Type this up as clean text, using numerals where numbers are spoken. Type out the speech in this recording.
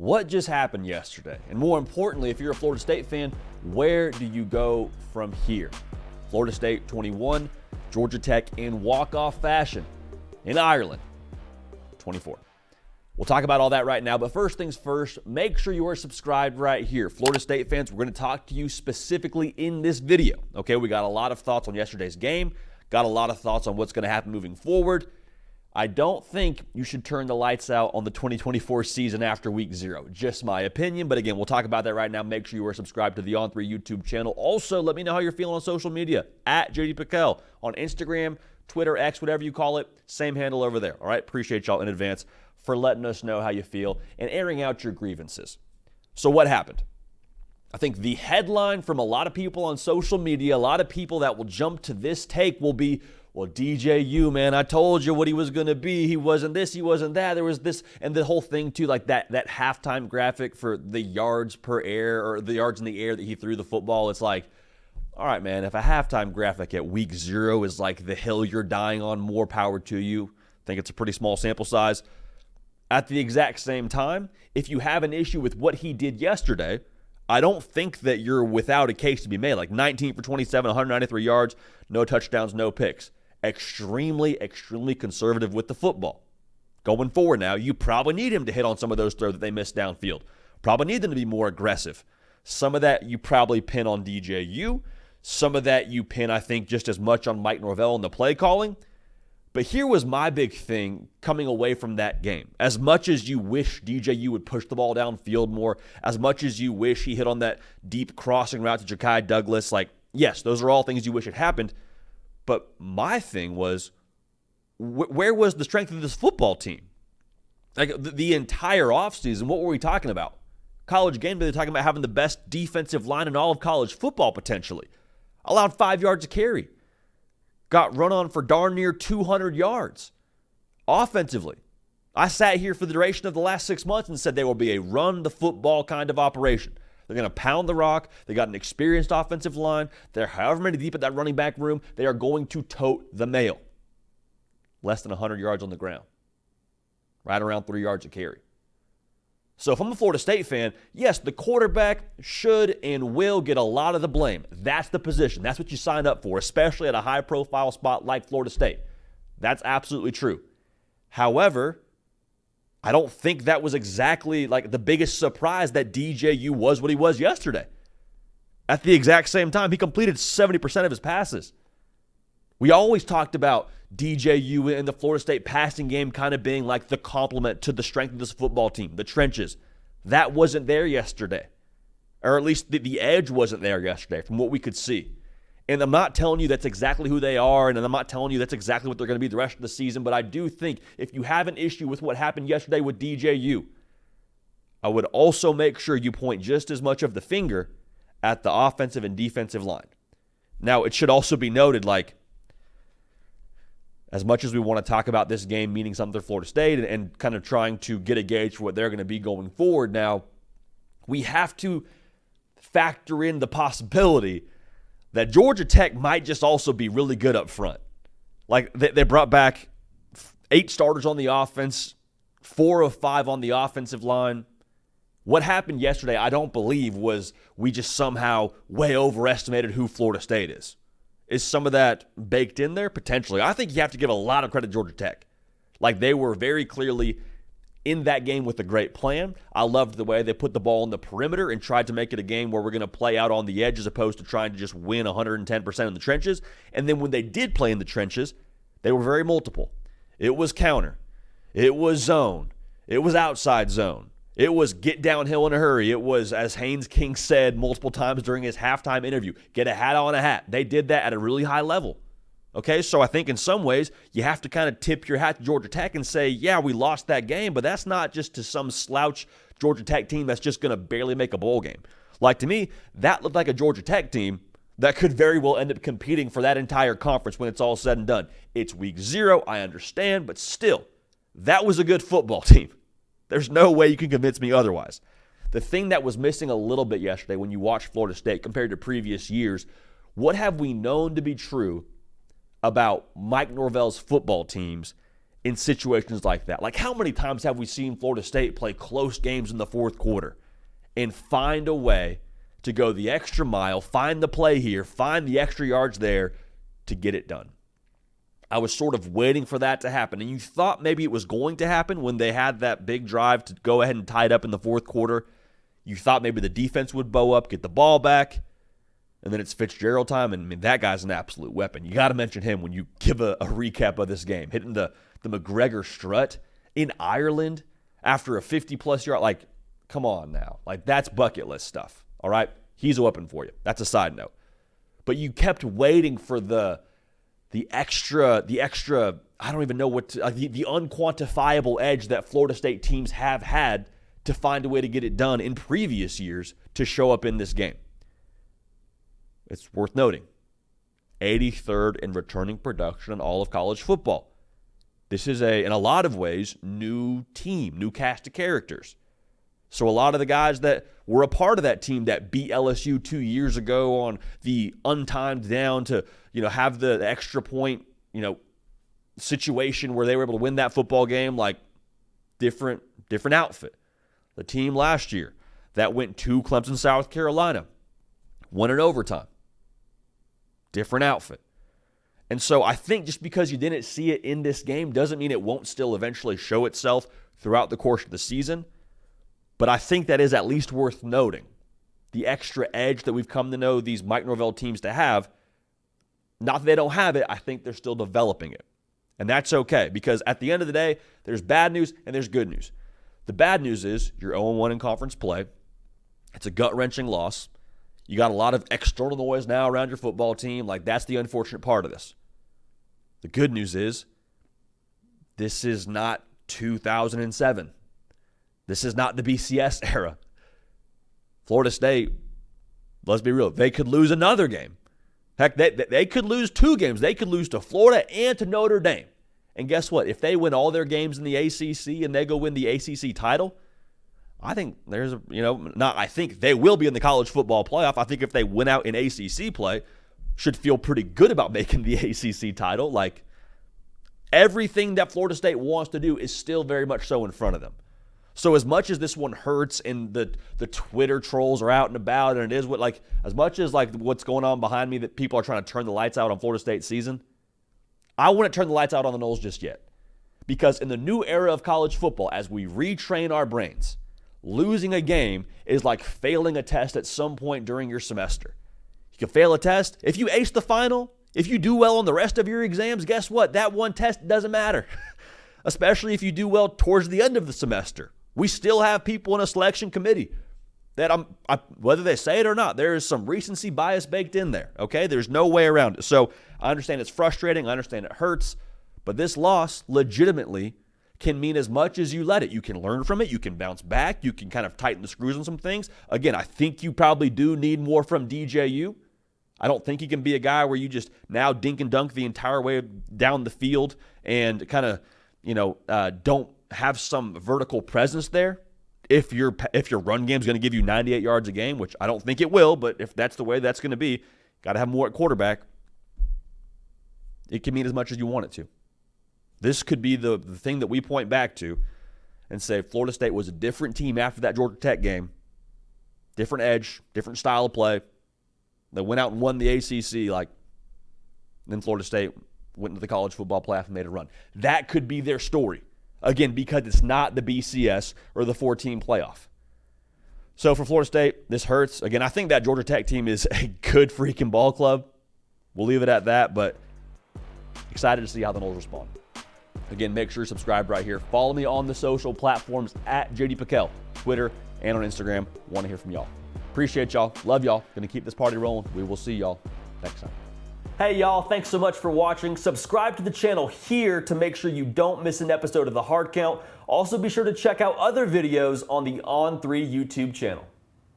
what just happened yesterday? And more importantly, if you're a Florida State fan, where do you go from here? Florida State 21, Georgia Tech in walk-off fashion in Ireland 24. We'll talk about all that right now, but first things first, make sure you are subscribed right here. Florida State fans, we're going to talk to you specifically in this video. Okay, we got a lot of thoughts on yesterday's game, got a lot of thoughts on what's going to happen moving forward. I don't think you should turn the lights out on the 2024 season after week 0. Just my opinion, but again, we'll talk about that right now. Make sure you are subscribed to the On3 YouTube channel. Also, let me know how you're feeling on social media, at JD Piquel on Instagram, Twitter, X, whatever you call it. Same handle over there, all right? Appreciate y'all in advance for letting us know how you feel and airing out your grievances. So what happened? I think the headline from a lot of people on social media, a lot of people that will jump to this take will be, well, DJU, man, I told you what he was going to be. He wasn't this, he wasn't that. There was this, and the whole thing, too, like that halftime graphic for the yards per air or the yards in the air that he threw the football. It's like, all right, man, if a halftime graphic at week 0 is like the hill you're dying on, more power to you. I think it's a pretty small sample size. At the exact same time, if you have an issue with what he did yesterday, I don't think that you're without a case to be made. Like 19 for 27, 193 yards, no touchdowns, no picks. Extremely, extremely conservative with the football. Going forward now, you probably need him to hit on some of those throws that they missed downfield. Probably need them to be more aggressive. Some of that you probably pin on DJU. Some of that you pin, I think, just as much on Mike Norvell and the play calling. But here was my big thing coming away from that game. As much as you wish DJU would push the ball downfield more, as much as you wish he hit on that deep crossing route to Ja'Kai Douglas, like, yes, those are all things you wish had happened. But my thing was, where was the strength of this football team? Like the entire offseason, what were we talking about? College game day, they're talking about having the best defensive line in all of college football potentially. Allowed 5 yards a carry. Got run on for darn near 200 yards. Offensively, I sat here for the duration of the last 6 months and said they will be a run-the-football kind of operation. They're going to pound the rock. They got an experienced offensive line. They're however many deep at that running back room. They are going to tote the mail. Less than 100 yards on the ground. Right around 3 yards a carry. So if I'm a Florida State fan, yes, the quarterback should and will get a lot of the blame. That's the position. That's what you signed up for, especially at a high-profile spot like Florida State. That's absolutely true. However, I don't think that was exactly like the biggest surprise that DJU was what he was yesterday. At the exact same time, he completed 70% of his passes. We always talked about DJU and the Florida State passing game kind of being like the complement to the strength of this football team, the trenches. That wasn't there yesterday. Or at least the edge wasn't there yesterday from what we could see. And I'm not telling you that's exactly who they are, and I'm not telling you that's exactly what they're going to be the rest of the season, but I do think if you have an issue with what happened yesterday with DJU, I would also make sure you point just as much of the finger at the offensive and defensive line. Now, it should also be noted, like, as much as we want to talk about this game meaning something for Florida State and kind of trying to get a gauge for what they're going to be going forward now, we have to factor in the possibility that Georgia Tech might just also be really good up front. Like, they brought back 8 starters on the offense, 4 of 5 on the offensive line. What happened yesterday, I don't believe, was we just somehow way overestimated who Florida State is. Is some of that baked in there? Potentially. I think you have to give a lot of credit to Georgia Tech. Like, they were very clearly in that game with a great plan. I loved the way they put the ball on the perimeter and tried to make it a game where we're going to play out on the edge as opposed to trying to just win 110% in the trenches. And then when they did play in the trenches, they were very multiple. It was counter. It was zone. It was outside zone. It was get downhill in a hurry. It was, as Haynes King said multiple times during his halftime interview, get a hat on a hat. They did that at a really high level. Okay, so I think in some ways you have to kind of tip your hat to Georgia Tech and say, yeah, we lost that game, but that's not just to some slouch Georgia Tech team that's just going to barely make a bowl game. Like, to me, that looked like a Georgia Tech team that could very well end up competing for that entire conference when it's all said and done. It's week 0, I understand, but still, that was a good football team. There's no way you can convince me otherwise. The thing that was missing a little bit yesterday when you watch Florida State compared to previous years, what have we known to be true about Mike Norvell's football teams in situations like that. Like, how many times have we seen Florida State play close games in the fourth quarter and find a way to go the extra mile, find the play here, find the extra yards there to get it done? I was sort of waiting for that to happen, and you thought maybe it was going to happen when they had that big drive to go ahead and tie it up in the fourth quarter. You thought maybe the defense would bow up, get the ball back, and then it's Fitzgerald time, and I mean, that guy's an absolute weapon. You got to mention him when you give a recap of this game. Hitting the McGregor strut in Ireland after a 50-plus yard, like, come on now. Like, that's bucket list stuff, all right? He's a weapon for you. That's a side note. But you kept waiting for the extra, I don't even know what to, the unquantifiable edge that Florida State teams have had to find a way to get it done in previous years to show up in this game. It's worth noting, 83rd in returning production in all of college football. This is in a lot of ways, new team, new cast of characters. So a lot of the guys that were a part of that team that beat LSU 2 years ago on the untimed down to, have the extra point, situation where they were able to win that football game, like different outfit. The team last year that went to Clemson, South Carolina, won in overtime. Different outfit. And so I think just because you didn't see it in this game doesn't mean it won't still eventually show itself throughout the course of the season. But I think that is at least worth noting. The extra edge that we've come to know these Mike Norvell teams to have, not that they don't have it, I think they're still developing it. And that's okay, because at the end of the day, there's bad news and there's good news. The bad news is you're 0-1 in conference play. It's a gut-wrenching loss. You got a lot of external noise now around your football team. Like, that's the unfortunate part of this. The good news is this is not 2007. This is not the BCS era. Florida State, let's be real, they could lose another game. Heck, they could lose 2 games. They could lose to Florida and to Notre Dame. And guess what? If they win all their games in the ACC and they go win the ACC title, I think I think they will be in the college football playoff. I think if they win out in ACC play, should feel pretty good about making the ACC title. Like, everything that Florida State wants to do is still very much so in front of them. So as much as this one hurts and the Twitter trolls are out and about, and it is as much as what's going on behind me that people are trying to turn the lights out on Florida State's season, I wouldn't turn the lights out on the Noles just yet. Because in the new era of college football, as we retrain our brains, losing a game is like failing a test at some point during your semester. You can fail a test. If you ace the final, if you do well on the rest of your exams, guess what? That one test doesn't matter. Especially if you do well towards the end of the semester. We still have people in a selection committee that whether they say it or not, there is some recency bias baked in there, okay? There's no way around it. So I understand it's frustrating. I understand it hurts. But this loss legitimately can mean as much as you let it. You can learn from it. You can bounce back. You can kind of tighten the screws on some things. Again, I think you probably do need more from DJU. I don't think he can be a guy where you just now dink and dunk the entire way down the field and kind of, don't have some vertical presence there. If your run game is going to give you 98 yards a game, which I don't think it will, but if that's the way that's going to be, got to have more at quarterback. It can mean as much as you want it to. This could be the thing that we point back to and say Florida State was a different team after that Georgia Tech game. Different edge, different style of play. They went out and won the ACC, then Florida State went into the college football playoff and made a run. That could be their story. Again, because it's not the BCS or the 4-team playoff. So for Florida State, this hurts. Again, I think that Georgia Tech team is a good freaking ball club. We'll leave it at that, but excited to see how the Noles respond. Again, make sure you're subscribed right here. Follow me on the social platforms at JD Piquel, Twitter and on Instagram. Want to hear from y'all. Appreciate y'all. Love y'all. Going to keep this party rolling. We will see y'all next time. Hey y'all, thanks so much for watching. Subscribe to the channel here to make sure you don't miss an episode of The Hard Count. Also be sure to check out other videos on the On3 YouTube channel.